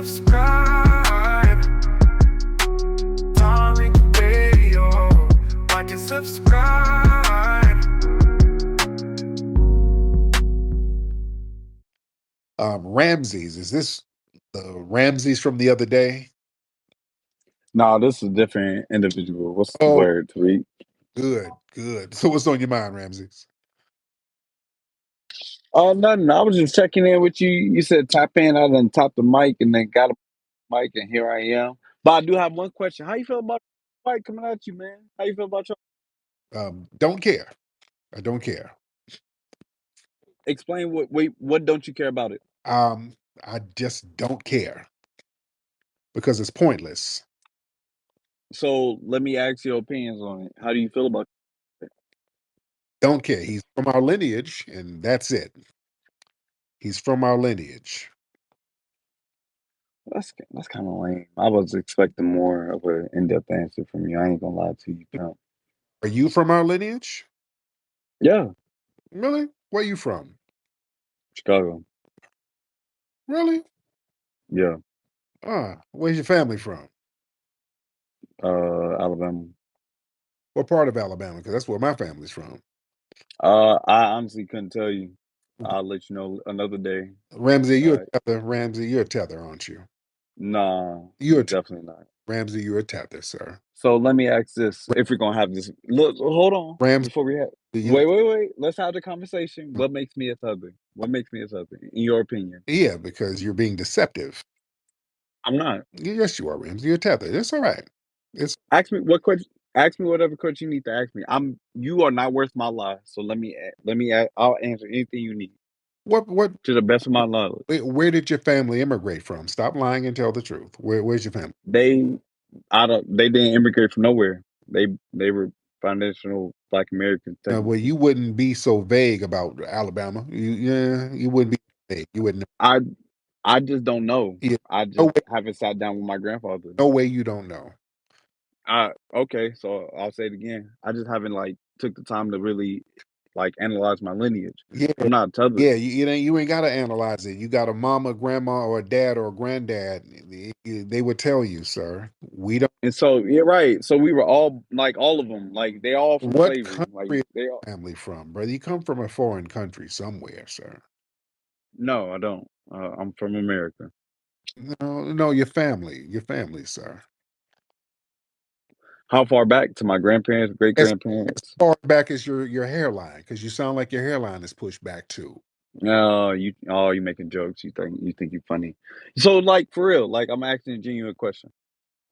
subscribe. Darling Radio. Watch and subscribe. Ramses, is this the Ramses from the other day? No, this is a different individual. What's the Oh, word, Tariq? good. So what's on your mind, Ramses? Oh, nothing. I was just checking in with you. You said tap in. I then tapped the mic and then got a mic, and here I am. But I do have one question. How you feel about the fight coming at you, man? How you feel about your? Don't care. I don't care. Explain what. Wait, what don't you care about it? I just don't care because it's pointless. So let me ask your opinions on it. How do you feel about it? Don't care. He's from our lineage, and that's it. He's from our lineage. That's kind of lame. I was expecting more of an in-depth answer from you. I ain't gonna lie to you, pal. Are you from our lineage? Yeah, Really? Where you from? Chicago. Really? Yeah, Where's your family from? Alabama. What part of Alabama? Because that's where my family's from. I honestly couldn't tell you. I'll let you know another day. Ramsey, you're Uh, a tether. Ramsey, you're a tether, aren't you? nah, You're a definitely not. Ramsey, you're a tether, sir. So let me ask this: if we're gonna have this, look, hold on Ramsey, before we have. you Wait. Let's have the conversation. What makes me a Southern? What makes me a Southern? In your opinion? yeah, because you're being deceptive. I'm not. Yes, you are, Ramsey. You're a tether. It's all right. It's Ask me what question. Ask me whatever question you need to ask me. You are not worth my lie. So I'll answer anything you need what to the best of my knowledge. where did your family immigrate from? Stop lying and tell the truth. Where's your family? They didn't immigrate from nowhere. They were foundational Black Americans Well, technically. you wouldn't be so vague about Alabama. You wouldn't be vague. You wouldn't. I I just don't know. Yeah, I no just way. haven't sat down with my grandfather. No way you don't know. Okay, so I'll say it again. I just haven't like took the time to really like analyze my lineage. Yeah, I'm not tethered. yeah. You ain't got to analyze it. You got a mama, grandma, or a dad or a granddad. They would tell you, sir. We don't. And so you're right. So we were all like all of them, like they all from What slavery. Like country is they all your family from, brother? You come from a foreign country somewhere, sir. no, I don't. I'm from America. No, your family, sir. How far back to my grandparents, great As grandparents? far back as your hairline, because you sound like your hairline is pushed back too. No, you making jokes. You think you're funny. So like for real, like I'm asking a genuine question.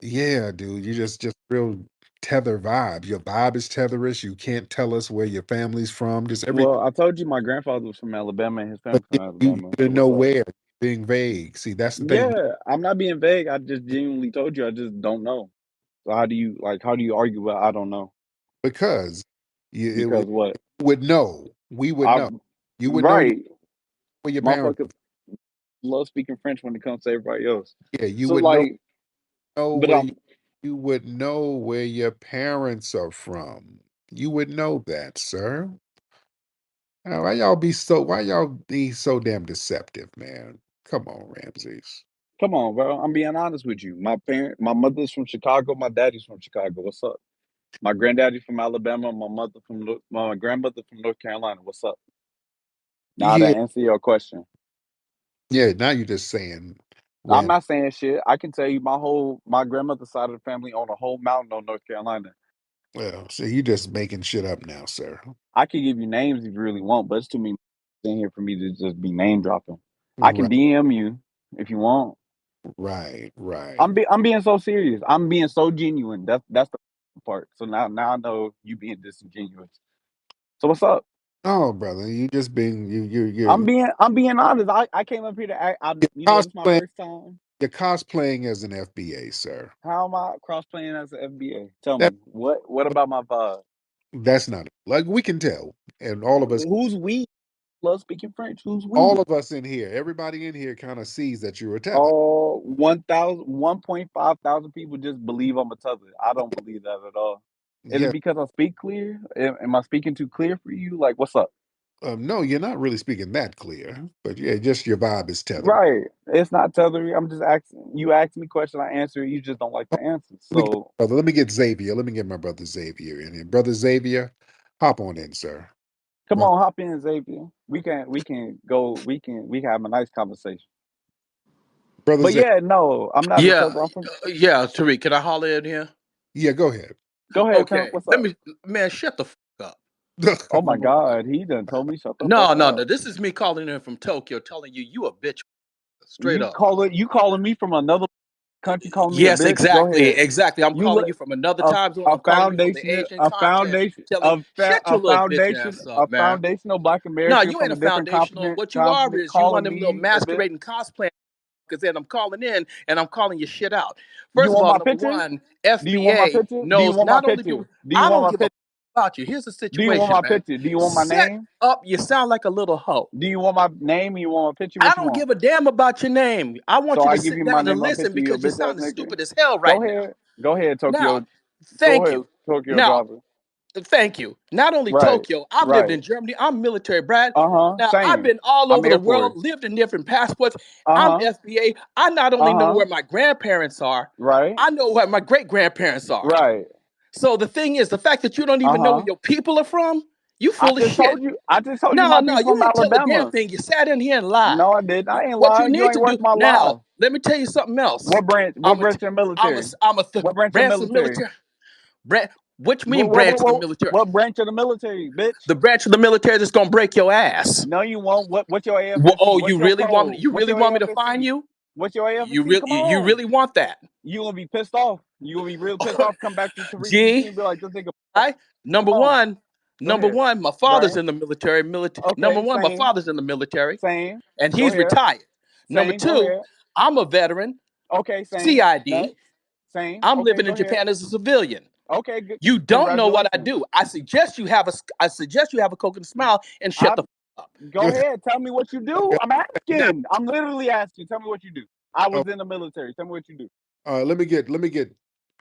Yeah, dude, you just real tether vibe. Your vibe is tetherish. You can't tell us where your family's from. Just every, Well, I told you my grandfather was from Alabama and his but family from you Alabama. So didn't know what's up? where. Being vague. See, that's the thing. Yeah, I'm not being vague. I just genuinely told you I just don't know. So how do you argue about I don't know? Because Because it what? would know. We would I know. You would know right. where your parents. Motherfucker love speaking French when it comes to everybody else. Yeah, you So would know but where you would know where your parents are from. You would know that, sir. Why y'all be so damn deceptive, man? Come on, Ramses. come on, bro. I'm being honest with you. My mother's from Chicago. My daddy's from Chicago. What's up? My granddaddy from Alabama. My grandmother from North Carolina. What's up? Now to Yeah, answer your question, yeah, now you're just saying I'm Ram not saying shit. I can tell you my grandmother's side of the family own a whole mountain on North Carolina. well, see you just making shit up now, sir. I can give you names if you really want, but it's too many in here for me to just be name dropping. I can Right, DM you if you want. right. I'm being so serious. I'm being so genuine. That's the part. So now I know you being disingenuous. So what's up? Oh, brother, you just being I'm being honest. I came up here to act. you're This is my cosplaying first time. you're cosplaying as an FBA, sir. How am I cross playing as an FBA? Tell That me what about my vibe? that's not it. Like we can tell, and all of us Who's we? Love speaking French. Who's all we? of us in here, everybody in here kind of sees that you're a tether. Oh, 1.5 thousand people just believe I'm a Tether. I don't believe that at all. Is it Yeah, because I speak clear? Am I speaking too clear for you? Like, what's up? No, you're not really speaking that clear, but yeah, just your vibe is tethered. Right. It's not tethering. I'm just asking. You ask me question, I answer. You just don't like the answer. Let me get So brother. Let me get Xavier. Let me get my brother Xavier in here. Brother Xavier, hop on in, sir. come My on, hop in, Xavier. We can go. We can have a nice conversation. brother But Xavier. yeah, no, I'm not a Yeah, server. I'm from. yeah, Tariq, can I holler in here? Yeah, go ahead. Go ahead, Pimp. Okay, What's let up? me, man, shut the up. Oh my Number one. God, he done told me shut the fuck No, no, up. no. This is me calling in from Tokyo, telling you you a bitch, straight You up. call it. You calling me from another country? Calling me a Yes, bitch? Go exactly, ahead. exactly. I'm You calling look you from another a time zone. a I'm calling you from the foundation Asian continent, telling shut your a little bitch foundation ass up, a man. foundational Black No, American you from ain't a a different foundational. continent What you are continent is you one calling of them little me a bitch. masquerading cosplay. Because then I'm calling in and I'm calling your shit out. You First of want all, my number picture? one, Do you want my FBA picture? Do you knows want my not only do picture? Do you I want don't my give a picture? about you. Here's the Do you want situation, my man. picture? Do you want my Set name? up. You sound like a little hoe. Do you want my name? You want my picture? I What you don't want? give a damn about your name. I So want you I to give sit you my down and name, my listen picture, you a because you're bitch ass sounding nigga. stupid as hell right Go now. ahead. Go ahead, Now, Tokyo. Go thank ahead, you. Tokyo Now, driver. thank you. Not only Right. Tokyo, I've lived Right. in Germany. I'm military, Brad. Uh-huh. Now, I've Same. been all I'm over the Air world, Force. lived in different passports. I'm Uh-huh. FBA. I not only know Uh-huh. where my grandparents are, Right. I know where my great grandparents are. Right. So the thing is, the fact that you don't even know where Uh-huh. your people are from, you I full of just shit. told you. I just told you No, my no, people you from ain't tell a damn Alabama. thing. You sat in here and lied. No, I didn't. I ain't What you lying. You need ain't to worth do my now, while. let me tell you something else. What branch? What I'm a, branch of the military? I'm a What branch of the branch of the military? military. Branch, what you mean What what branch what of the what, military? what branch of the military, bitch? The branch of the military that's gonna break your ass. No, you won't. What's your AFSC? Oh, What's your you What's really your want me to find AFSC? you? What's your AFSC? Come You on. really want that? You gonna be pissed off. You gonna be real pissed off. Come back to Tariq DC G, and be like, this nigga. I Come on. Go number ahead. one, my father's Right. in the military. Number Okay. one, my Same. father's in the military, Same. and Go he's ahead. retired. Number Same. Go two, ahead. I'm a veteran, Okay. Same. CID. Next. Same. I'm Okay. living Go in ahead. Japan as a civilian. Okay. Good. You don't know what I Congratulations. do. I suggest you have a coconut smile and shut I the up. Go ahead. Tell me what you do. Okay. I'm Now, asking. I'm literally asking. Tell me what you do. I oh, was in the military. Tell me what you do. let me get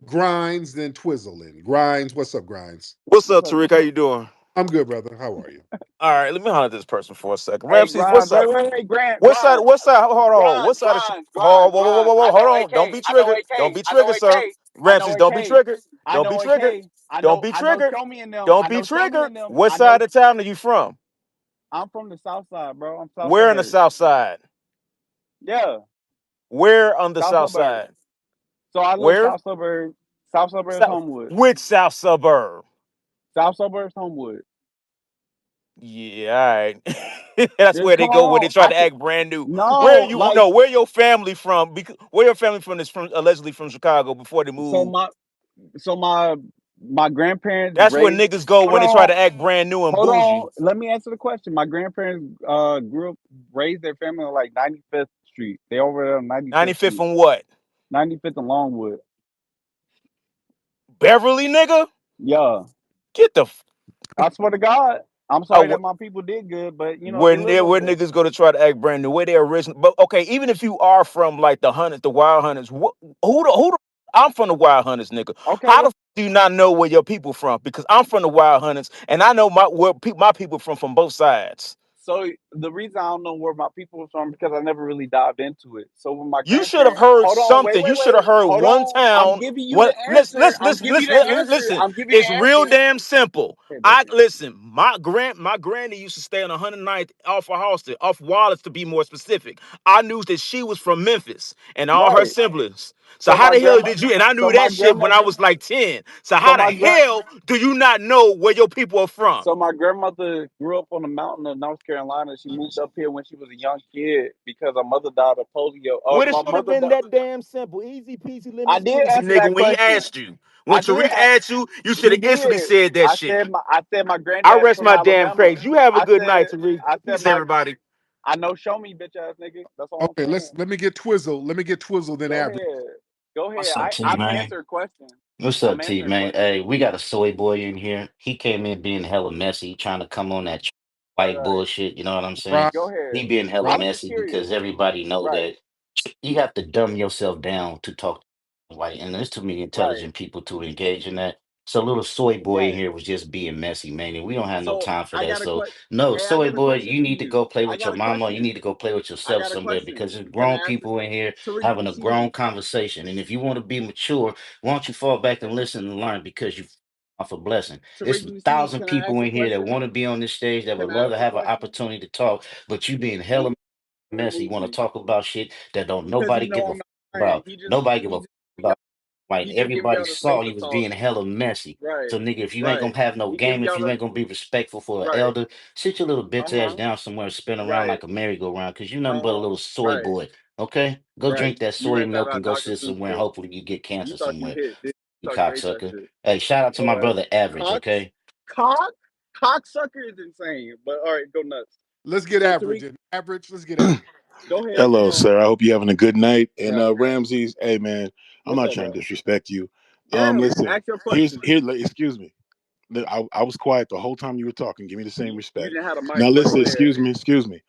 Grinds, then Twizzle in. Grinds, what's up, Grinds? What's What's up, up, Tariq? How G? you doing? I'm good, brother. How are you? All right, let me holler at this person for a second. Hey, Ramses, what Grimes. side? Wait. Grant. What side? Grimes. What side? Hold on. What side of Hold, whoa, whoa, whoa, whoa, whoa. I Hold know on. Don't AK. be I know triggered. Don't AK. be I know triggered, sir. AK. I know Ramses, don't be AK. triggered. I Don't be know triggered. AK. I Don't know. be I know. triggered. Show me in them. Don't I be know. Show me triggered. in them. What I know. side of town are you from? I'm from the South Side, bro. I'm South Where on the suburbs. south side? Yeah, Where on the South south suburbs. side? So I live Where? South suburbs. South suburbs, South. Homewood. Which south suburb? South suburbs, Homewood. Yeah, all right. That's Just where they come go when they on. try to act brand new. Where No, you like no? Where your family from? Because where your family from is from allegedly from Chicago before they so moved. my so my grandparents That's where raised. niggas go Hold when they try on. to act brand new and Hold on. bougie. Let me answer the question. My grandparents grew up, raised their family on like 95th Street. They over there on 95th 95th Street, and what? 95th and Longwood. Beverly, nigga. Yeah, Get the I swear to God. I'm sorry that my people did good, but you know they live over where there. niggas go to try to act brand new. Where they original. But okay, even if you are from like the hunters, the wild hunters, who the I'm from the wild hunters, nigga. Okay, How the do you not know where your people from? Because I'm from the wild hunters, and I know my people from both sides. so the reason I don't know where my people are from because I never really dived into it. So when my You should have grandparents, heard hold on, something. You should have heard hold one on, I'm town. giving you the What? answer. I'm giving you the answer. Listen. I'm giving you It's the real answer. damn simple. Okay, I baby. listen. My granny used to stay on 109th off of Halsted, off Wallace to be more specific. I knew that she was from Memphis and all her Right. siblings. So So how my the hell grandma, did you? And I so knew my that shit when I grandmother, was like 10. So so how the my grand, hell do you not know where your people are from? so my grandmother grew up on the mountain of North Carolina. She moved up here when she was a young kid because her mother died of polio. Oh, Well, it my should have mother been died. that damn simple. Easy peasy lemon I did squeezy, answer nigga. that When he question. asked you, when I did. Tariq asked you, you should He have instantly did. said that I shit. said my I granddaddy rest from my damn Alabama. case. You have a I good night, said Tariq. I said Peace, my everybody. I know show me bitch ass nigga. That's all I'm Okay, saying. let me get Twizzle. Let me get Twizzle, then Go Average. ahead. Go ahead. What's up, T I'm man? answering questions. What's I'm up, T answering man? questions. Hey, we got a soy boy in here. He came in being hella messy, trying to come on that white Right. bullshit. You know what I'm saying? Right, Go ahead. He being hella right. I'm just messy curious. because everybody know Right. that you have to dumb yourself down to talk white, and there's too many Right. intelligent people to engage in that. So little soy boy in Right. here was just being messy, man, and we don't have no So time for I that. got a So question. no, Hey, I soy got a boy, question you for need to you. go play I with got your a mama. You question. need to go play with I yourself got a somewhere question. because there's Can grown I ask it? people in here Tariq, having you a see? grown conversation. And if you want to be mature, why don't you fall back and listen and learn because you off a blessing. There's Tariq, a you see? thousand Can I people ask a in here that question? want to be on this stage that would Can I love to ask a have an question? opportunity to talk, but you being Let hella me messy, want to talk about shit that don't because he nobody know give a I'm fuck not lying. about. Nobody give a fuck about. Right, He just giving everybody y'all the saw space you to was talk. being hella messy. Right. So nigga, if you ain't Right. gonna have no He game, giving if y'all you the ain't gonna be respectful for an right. elder, sit your little Uh bitch ass huh. down somewhere and spin around Right. like a merry-go-round, cause you nothing but a Uh huh. little soy Right. boy. Okay, go Right. drink that You soy read that milk and about go Dr. sit Seuss somewhere. And book? hopefully you get You cancer thought you somewhere. hit. You You thought you ate that cocksucker. shit. Hey, shout out to my Boy, brother Average. Cox, Okay, cock, cocksucker is insane. But all right, go nuts. Let's get So average. Tariq, And average. Let's get average. go ahead. Hello, sir. I hope you're having a good night. And Right. Ramses, hey man, I'm What's not up, trying bro? to disrespect you. Yeah. Listen, Ask your question. excuse me. I was quiet the whole time you were talking. Give me the same You respect. didn't have a Now mic, but listen, go ahead. excuse me.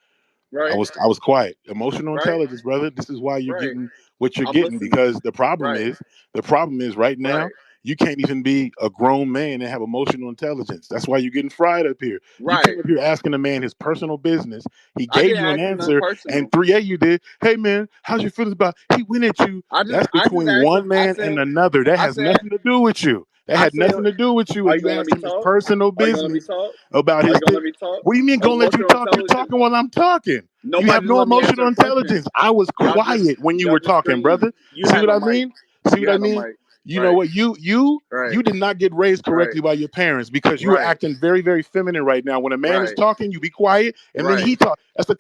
Right. I was quiet. Emotional Right. intelligence, brother. This is why you're Right. getting what you're I'm getting listening. because Right. the problem is right now Right. you can't even be a grown man and have emotional intelligence. That's why you're getting fried up here. You Right. came up here asking a man his personal business. He I gave didn't you an ask him nothing answer, and personal. three of you did. Hey man, how's your feelings about? He went at you. That's I just between asked him. one man and another. That I has said nothing to do with you. That I had said, nothing to do with you. are And you you gonna let asked me him his talk? personal Are you gonna let me business talk? about Are his you gonna thing. let me talk? What do you mean gonna let you Emotional talk? You're intelligence. talking while I'm talking. You have Nobody just no let me answer emotional a question. intelligence. I was quiet when you Y'all were just talking, scream. brother. You See had what no I mic. mean? See You what I had no mean? mic. You know Right. what? Right. You did not get raised Right. correctly by your parents because you are Right. acting very, very feminine right now. When a man is Right. talking, you be quiet, and then Right. he talk. That's a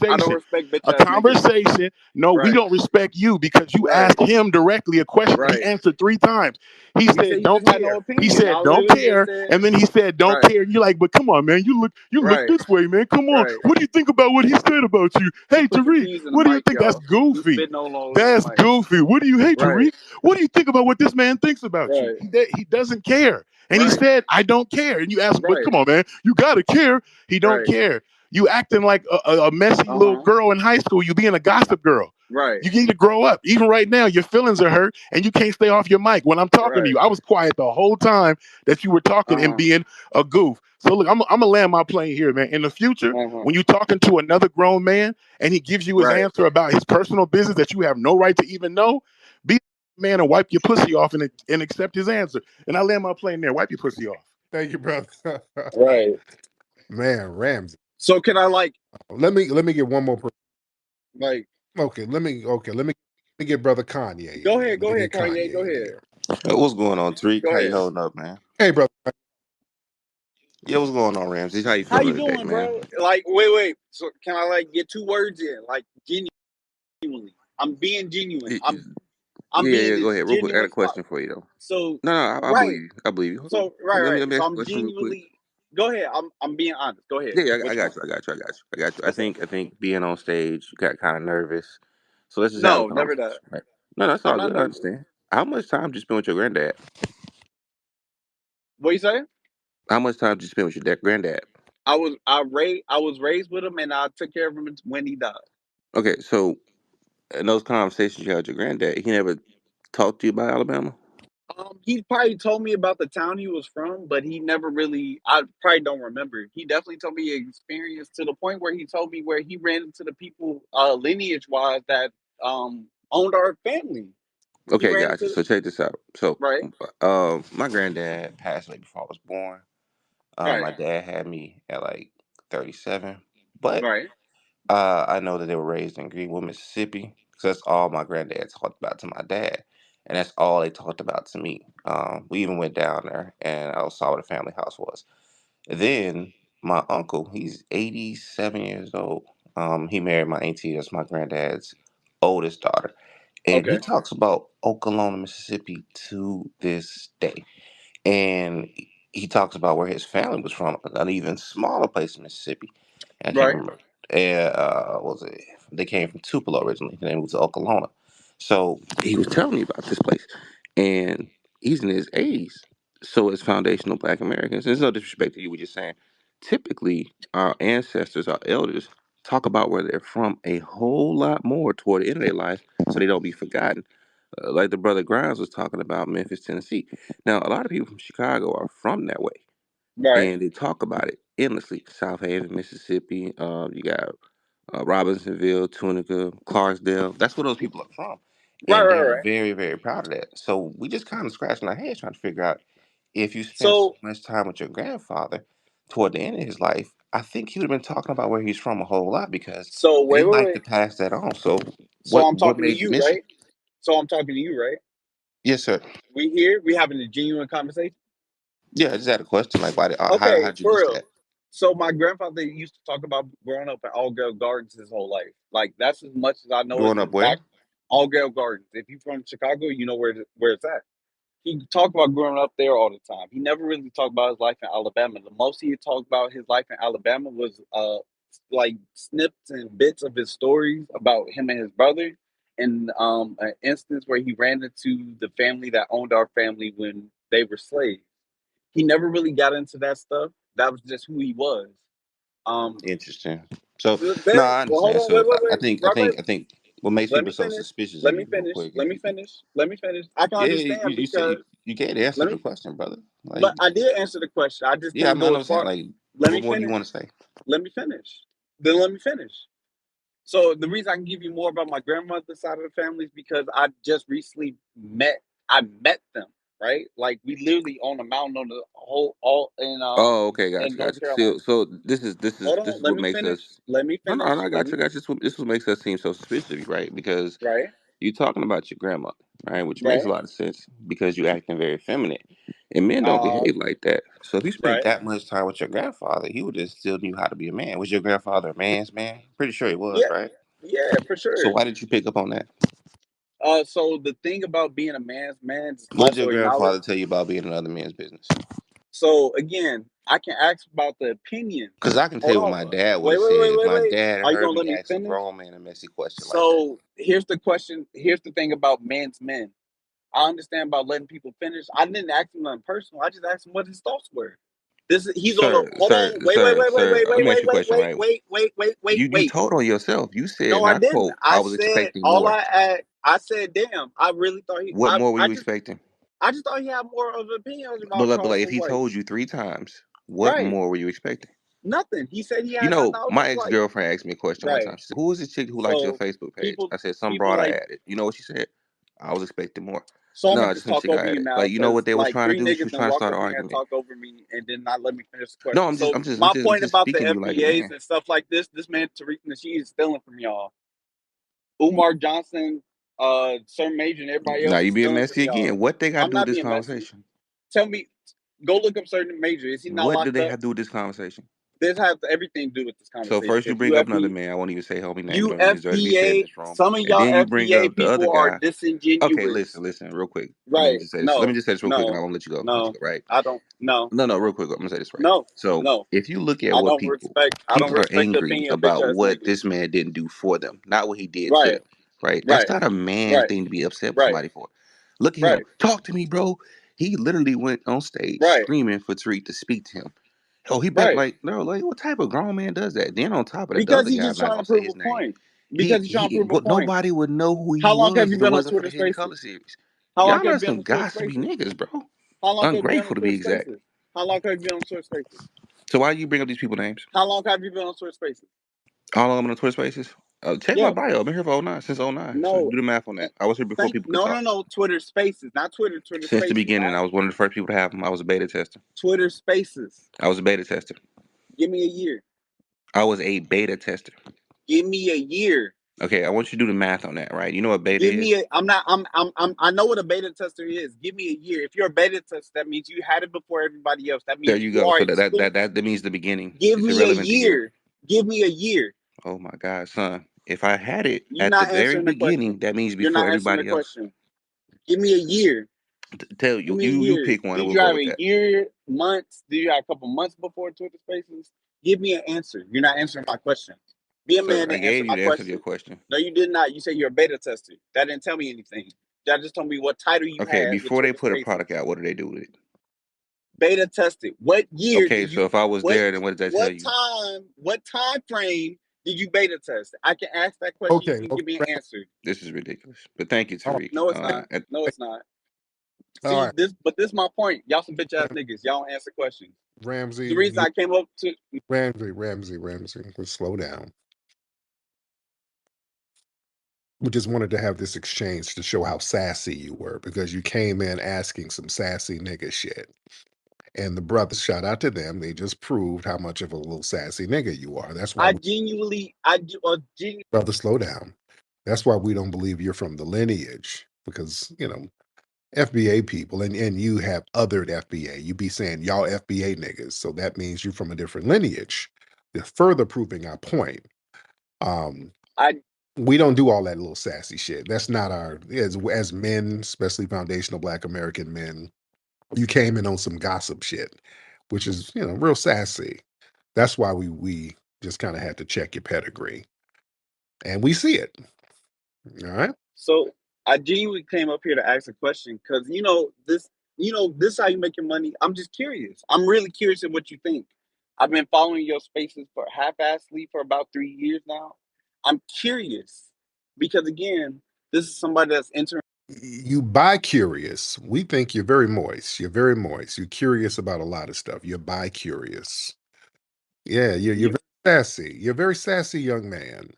I don't conversation. respect bitch A ass niggas. conversation. No, we Right. don't respect you because you Right. asked him directly a question. He Right. answered three times. He He said said, he "Don't just had no care." He opinion. I said, "Don't literally just care," said and then he said, "Don't right. care." And you're like, "But come on, man. You look Right. this way, man. Come on. Right. What do you think about what he said about you? He Hey, put the Tariq, keys in the what do you mic, think? That's y'all. He goofy. spitting all over the That's mic. goofy. What do you hate, Right. Tariq? What do you think about what this man thinks about you? Right. He doesn't care." And he Right. said, "I don't care." And you ask, "But Right. come on, man. You gotta care." He don't Right. care. You acting like a messy Uh little huh. girl in high school. You being a gossip girl. Right. You need to grow up. Even right now, your feelings are hurt and you can't stay off your mic. When I'm talking to Right. you, I was quiet the whole time that you were talking Uh and huh. being a goof. So look, I'm gonna land my plane here, man. In the future, Uh huh. when you're talking to another grown man and he gives you his Right. answer about his personal business that you have no right to even know, be a man and wipe your pussy off and accept his answer. And I land my plane there. Wipe your pussy off. Thank you, brother. Right. Man, Ramsey. So can I Let me get one more. like Let me get brother Kanye in there. Let me go ahead, get Kanye, go Kanye in ahead. there. What's going on, Tariq? Go How you ahead. holding up, man? Hey, brother. Yeah, what's going on, Ramsey? How you How feeling you today, doing, man? bro? Like, wait. So can I get two words in? Like genuinely. I'm being genuine. Y- I'm Yeah, being yeah. Go this ahead, real quick. I got a genuine spot. question for you, though. So No, I believe right. you. I believe you. Hold on. So right, Let me right. let me So ask you a I'm question real quick. genuinely go ahead. I'm being honest. Go ahead. Yeah, yeah. I What you got want? you. I got you. I got you. I got you. What's up? I think being on stage, you got kind of nervous. So let's just have a No, never that. conversation, right? No, that's I'm all not good. I nervous. understand. How much time did you spend with your granddad? What you say? How much time did you spend with your granddad? I was raised with him and I took care of him when he died. Okay, so in those conversations you had with your granddad, he never talked to you about Alabama. He probably told me about the town he was from, but he never really. I probably don't remember. He definitely told me experience to the point where he told me where he ran into the people, lineage wise, that owned our family. He Okay, ran gotcha. into So check this out. So, right, my granddad passed away before I was born. right, My dad had me at like 37, but right. I know that they were raised in Greenwood, Mississippi, because that's all my granddad talked about to my dad, and that's all they talked about to me. We even went down there, and I saw what a family house was. Then my uncle, he's 87 years old. He married my auntie, that's my granddad's oldest daughter, and he Okay, talks about Oklahoma, Mississippi to this day. And he talks about where his family was from, an even smaller place in Mississippi. I can't right. remember. What was it? They came from Tupelo originally, and then moved to Oklahoma. So he was telling me about this place, and he's in his 80s. So as foundational Black Americans, there's no disrespect to you. We're just saying, typically our ancestors, our elders, talk about where they're from a whole lot more toward the end of their life, so they don't be forgotten. Like the brother Grimes was talking about Memphis, Tennessee. Now, a lot of people from Chicago are from that way, Right. and they talk about it endlessly. South Haven, Mississippi. You got Robinsonville, Tunica, Clarksdale. That's where those people are from, Right, and right, they're right. very, very proud of that. So we just kind of scratching our heads trying to figure out if you spent so So much time with your grandfather toward the end of his life. I think he would have been talking about where he's from a whole lot because wait, they wait, like to wait. pass that on. So So I'm what talking to made you you, miss it? right? So I'm talking to you, right? Yes, sir. We here, we having a genuine conversation. Yeah, I just had a question. Like, Okay, how'd you for miss real. that? So my grandfather used to talk about growing up at All Girl Gardens his whole life. Like that's as much as I know as Growing his up back. where? All Girl Gardens. If you're from Chicago, you know where it's at. He talked about growing up there all the time. He never really talked about his life in Alabama. The most he talked about his life in Alabama was like snips and bits of his stories about him and his brother, and an instance where he ran into the family that owned our family when they were slaves. He never really got into that stuff. That was just who he was. Um, Interesting. So no, then, I well, hold understand. on, wait, So wait, I wait, think I Robert. think I think what makes Let people me so finish. suspicious Let of me you, real finish. quick, Let if me you could. finish. Let me finish. I can Yeah, understand you said because you can't answer let the me. question, brother. Like, But I did answer the question. I just yeah, didn't I know go what I'm as saying. far. Like, Let what me more do you finish. want to say? Let me finish. Then let me finish. So the reason I can give you more about my grandmother's side of the family is because I just recently met. I met them. Right, like we literally on a mountain on the whole all Oh, okay, in gotcha, North gotcha. Carolina. So this is Hold this on, is let what me makes finish. us. Let me No, no, finish. no, I Let got me you. I got you. This is what makes us seem so suspicious of you, right? Because right, you're talking about your grandmother, right? Which makes a right, lot of sense because you're acting very feminine, and men don't behave like that. So if you spent right. that much time with your grandfather, he would have still knew how to be a man. Was your grandfather a man's man? Pretty sure he was, Yeah, right? yeah, for So sure. why did you pick up on that? So the thing about being a man's What did your also acknowledge. grandfather tell you about being another man's business? So again, I can ask about the opinions. Because I can tell Hold you what on. my dad would Wait, have wait, said wait, if wait, my wait. dad Are you heard gonna me let me ask a finish? grown man a messy question like that. So here's the question. Here's the thing about men's men. I understand about letting people finish. I didn't ask him nothing personal. I just asked him what his thoughts were. He's on a hold on. Wait, wait, wait, wait, wait, Let wait, me ask wait, you a wait, question, wait, right? wait, wait, wait, wait, You wait. told on yourself. You said, No, and I I didn't. quote, I I was said expecting all more. I had. I said, damn. I really thought he. What more were I you just expecting? I just thought he had more of opinions But, about but like, if his he wife. told you 3 times, what Right. more were you expecting? Nothing. He said he You had nothing know, about my his ex wife. girlfriend asked me a question one time. Right. She said, "Who is this chick who liked your So Facebook page?" people I said, "Some people broad I like added." You know what she said? I was expecting more. so I'm No, gonna just just some talk chick over I you added. now Like, you know what because they was like trying to three do? She niggas was then trying to walk start up an in here and argument. talk over me and then not let me finish the No, question. So I'm my point just about the speaking to you like a FBAs man. and stuff like this man Tariq Nasheed is stealing from y'all. Umar Johnson, Sir Major, and everybody Now else you is being stealing from messy y'all. again. What they got to I'm do with not this being messy. conversation? Tell me, go look up Sir Major. Is he not What do locked they up? have to do with this conversation? This has everything to do with this So conversation first you because bring up another man. I won't even say homie name. You you don't even deserve to be said in FBA, this room. some of And y'all then you bring FBA up the other people are guy. Okay, disingenuous. listen, real quick. Let me Right. just say this. Let me No, just say this real quick, and I no, won't let you go. Let you no. go. Right? I don't. No, No, real quick. I'm gonna say this right. no, So no. if you look at what I don't people are respect the angry opinion of bitch about ass what niggas. this man didn't do for them, not what he did to Right, them. Right? That's right, not a man right, thing to be upset with right, somebody for. Look at him. right, Talk to me, bro. He literally went on stage right, screaming for Tariq to speak to him. Oh, he better right. like no, like what type of grown man does that? Then on top of that, the Because other he's guy, I'm just not trying to gonna say prove a his name. point. Because he's trying to prove a But point. nobody would know who he How long have was you if it been on wasn't for the Twitter Hidden Spaces? Color series. How long Y'all have are you been some on Twitter gossipy Spaces? niggas, bro. How long have you been on Ungrateful to Twitter be exact. Spaces? How long have you been on Twitter Spaces? So why you bring up these people names? How long have you been on Twitter Spaces? How long I'm on Twitter Spaces? Check my Yeah. bio. I've been here for since '09. So No. do the math on that. I was here before people could talk. No. Twitter Spaces, not Twitter. Twitter Since the Spaces, beginning, not I was one of the first people to have them. I was a beta tester. Twitter Spaces. I was a beta tester. Give me a year. I was a beta tester. Give me a year. Okay, I want you to do the math on that, right? You know what beta Give is? me a. I'm not. I know what a beta tester is. Give me a year. If you're a beta tester, that means you had it before everybody else. That There means you you go. are So exclusive. that means the beginning. Give It's me a irrelevant to you. year. Give me a year. Oh my God, son. If I had it You're at the not very answering the question. beginning, that means You're before not answering the everybody else. question. Give me a year. Tell Give you, me a you year. pick one and Did we'll you go have with a that. year, months? Did you have a couple months before Twitter Spaces? Give me an answer. You're not answering my question. Be a So man I and answer gave you my the answer to your question. question. No, you did not. You said you're a beta tester. That didn't tell me anything. That just told me what title you Okay, had with before they Twitter put a Spaces. product out, what do they do with it? Beta tested. What year Okay, did so you? if I was there, then what does that tell you? What time frame Did you beta test? I can ask that question. You Okay, can okay. give me an answer. This is ridiculous. But thank you, All Tariq. No, it's not. No, right. it's not. All See right. this, but this is my point. Y'all some bitch ass niggas. Y'all don't answer questions. The Ramsay, reason I came up to Ramsay. Let's slow down. We just wanted to have this exchange to show how sassy you were because you came in asking some sassy nigga shit. And the brothers, shout out to them, they just proved how much of a little sassy nigga you are. That's why, brother, slow down. That's why we don't believe you're from the lineage because, FBA people and you have othered FBA. You be saying y'all FBA niggas. So that means you're from a different lineage. They're further proving our point. I We don't do all that little sassy shit. That's not our as men, especially foundational Black American men. You came in on some gossip shit, which is real sassy. That's why we just kind of had to check your pedigree, and we see it. All right. so I genuinely came up here to ask a question because this how you make your money. I'm just curious. I'm really curious in what you think. I've been following your spaces for half-assedly for about 3 years now. I'm curious because again, this is somebody that's entering. You bi-curious. We think you're very moist. You're very moist. You're curious about a lot of stuff. You're bi-curious. Yeah, you're You, very sassy. You're a very sassy young man.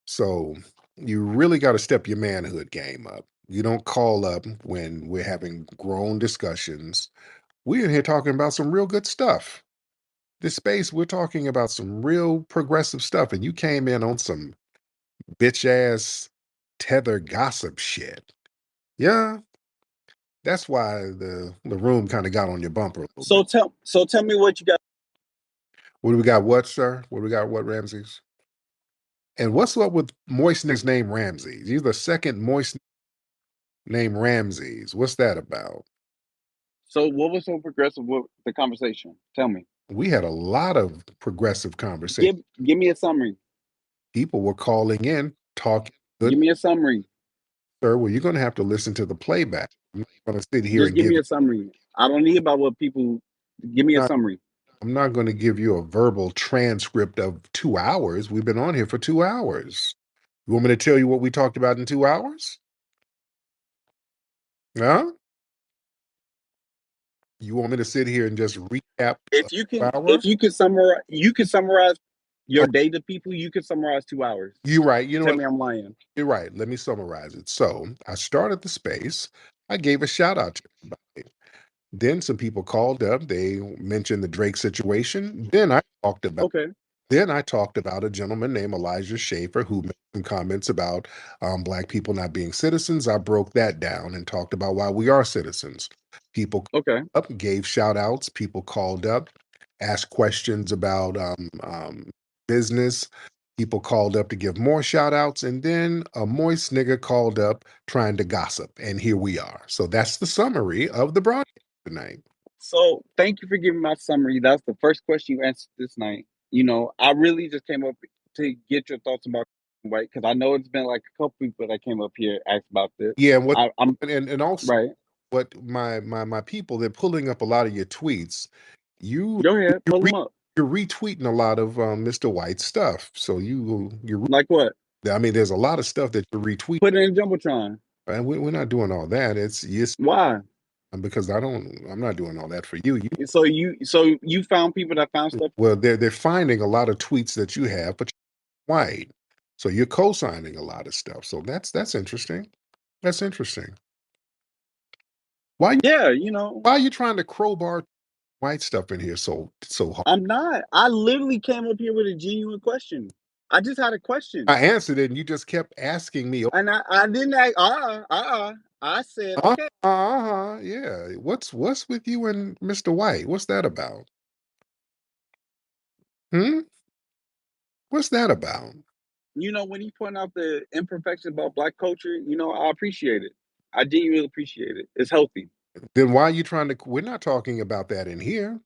So you really got to step your manhood game up. You don't call up when we're having grown discussions. We're in here talking about some real good stuff. This space, we're talking about some real progressive stuff, and you came in on some bitch ass tether gossip shit. Yeah, that's why the room kind of got on your bumper a little bit. so tell me what you got. What do we got? What, sir? What do we got? What, Ramses? And what's up with moistness named Ramses? You're the second moist named Ramses. What's that about? So what was so progressive with the conversation? Tell me. We had a lot of progressive conversation. Give me a summary. People were calling in, talking good, Give me a summary. sir. Well, you're going to have to listen to the playback. I'm not going to sit here Just and give give me you. a summary. I don't need about what people. Give me a Not, summary. I'm not going to give you a verbal transcript of 2 hours. We've been on here for 2 hours. You want me to tell you what we talked about in 2 hours? Huh? You want me to sit here and just recap If you can, 2 hour? you can summarize Oh, your day to people. You can summarize 2 hours. you're right. You know Tell what? me I'm lying. You're right. Let me summarize it. So I started the space. I gave a shout out to everybody. Then some people called up. They mentioned the Drake situation. Okay. Then I talked about a gentleman named Elijah Schaefer who made some comments about Black people not being citizens. I broke that down and talked about why we are citizens. People Okay. up, gave shout outs. People called up, asked questions about business. People called up to give more shout outs. And then a moist nigga called up trying to gossip. And here we are. So that's the summary of the broadcast tonight. So thank you for giving my summary. That's the first question you answered this night. I really just came up to get your thoughts about white because I know it's been like a couple people that came up here asked about this. Yeah, I'm and also right. what my people, they're pulling up a lot of your tweets. You Go ahead, you're, pull re, them up. you're retweeting a lot of Mr. White's stuff. So Like what? I mean, there's a lot of stuff that you're retweeting, Put it in jumbotron. and we're not doing all that. It's Why? because I'm not doing all that for you. So you found people that found stuff. Well, they're finding a lot of tweets that you have, but you're white, so you're co-signing a lot of stuff. So that's interesting. That's interesting. Why Yeah, why are you trying to crowbar white stuff in here so hard? I'm not. I literally came up here with a genuine question. I just had a question. I answered it, and you just kept asking me. And I didn't ask, I said, okay. Yeah. What's with you and Mr. White? What's that about? Hmm? What's that about? When you point out the imperfection about Black culture, I appreciate it. I genuinely appreciate it. It's healthy. Then why are you trying to? We're not talking about that in here.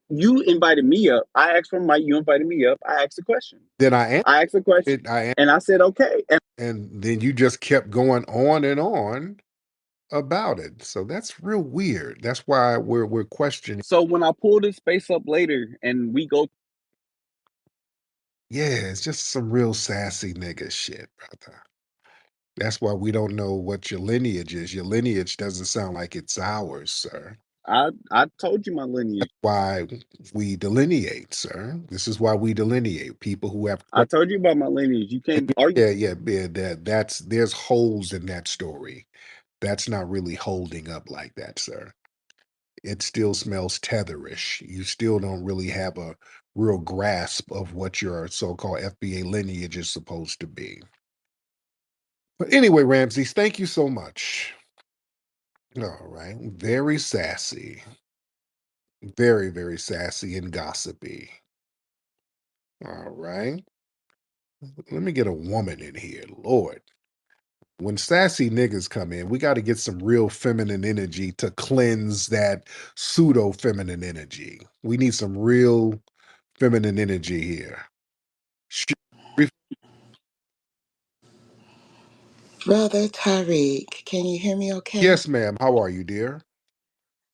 You invited me up. I asked for Mike. You invited me up. I asked a question. Then I answered I asked a question, it. I and I said, okay. and then you just kept going on and on about it. So that's real weird. That's why we're questioning. So when I pull this space up later, and we go Yeah, it's just some real sassy nigga shit, brother. That's why we don't know what your lineage is. Your lineage doesn't sound like it's ours, sir. I told you my lineage. Why we delineate, sir. This is why we delineate people who have I told you about my lineage. You can't argue. yeah, that's there's holes in that story. That's not really holding up like that, sir. It still smells tetherish. You still don't really have a real grasp of what your so-called FBA lineage is supposed to be. But anyway, Ramses, thank you so much. All right. Very sassy. Very, very sassy and gossipy. All right. Let me get a woman in here. Lord. When sassy niggas come in, we got to get some real feminine energy to cleanse that pseudo feminine energy. We need some real feminine energy here. Sh- Brother Tariq, can you hear me okay? Yes, ma'am. How are you, dear?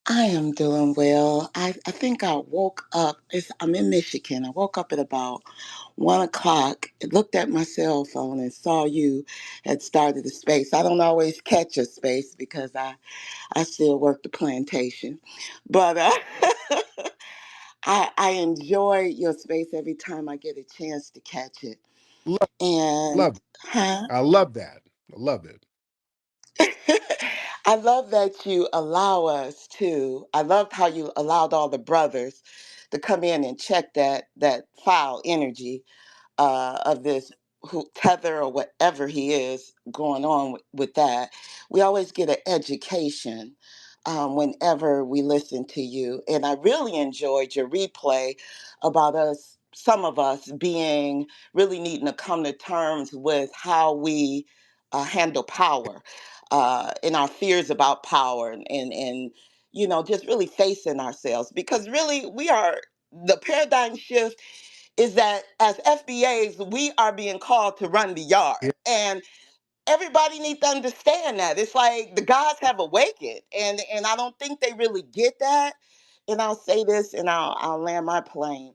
I am doing well. I think I woke up, I'm in Michigan. I woke up at about 1 o'clock, looked at my cell phone and saw you had started a space. I don't always catch a space because I still work the plantation. But I enjoy your space every time I get a chance to catch it. Love, And, love. huh? I love that. I love it. I love that you allow us to. I loved how you allowed all the brothers to come in and check that foul energy of this who tether or whatever he is going on with that. We always get an education whenever we listen to you, and I really enjoyed your replay about us. Some of us being really needing to come to terms with how we handle power and our fears about power and just really facing ourselves because really we are the paradigm shift is that as FBAs, we are being called to run the yard. Yeah. And everybody needs to understand that. It's like the gods have awakened. And I don't think they really get that. And I'll say this and I'll land my plane.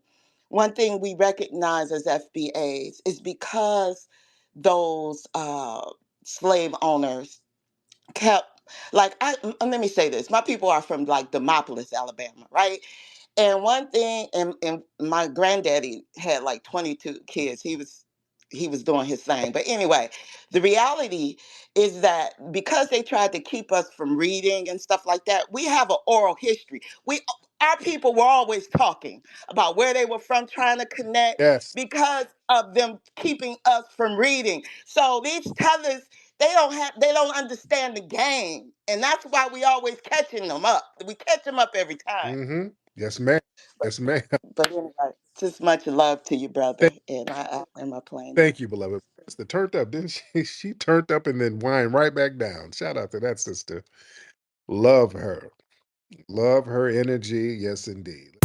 One thing we recognize as FBAs is because those slave owners kept let me say this. My people are from like Demopolis, Alabama, right? And one thing, and my granddaddy had like 22 kids. He was doing his thing. But anyway, the reality is that because they tried to keep us from reading and stuff like that, we have an oral history. Our people were always talking about where they were from, trying to connect Yes. because of them keeping us from reading. So these tellers, they don't understand the game. And that's why we always catching them up. We catch them up every time. Mm-hmm. Yes, ma'am. But Yes, ma'am. but anyway, just much love to you, brother. And I am a plane there. Thank you, beloved. Sister turned up, didn't she? She turned up and then wind right back down. Shout out to that sister. Love her. Love her energy. Yes, indeed.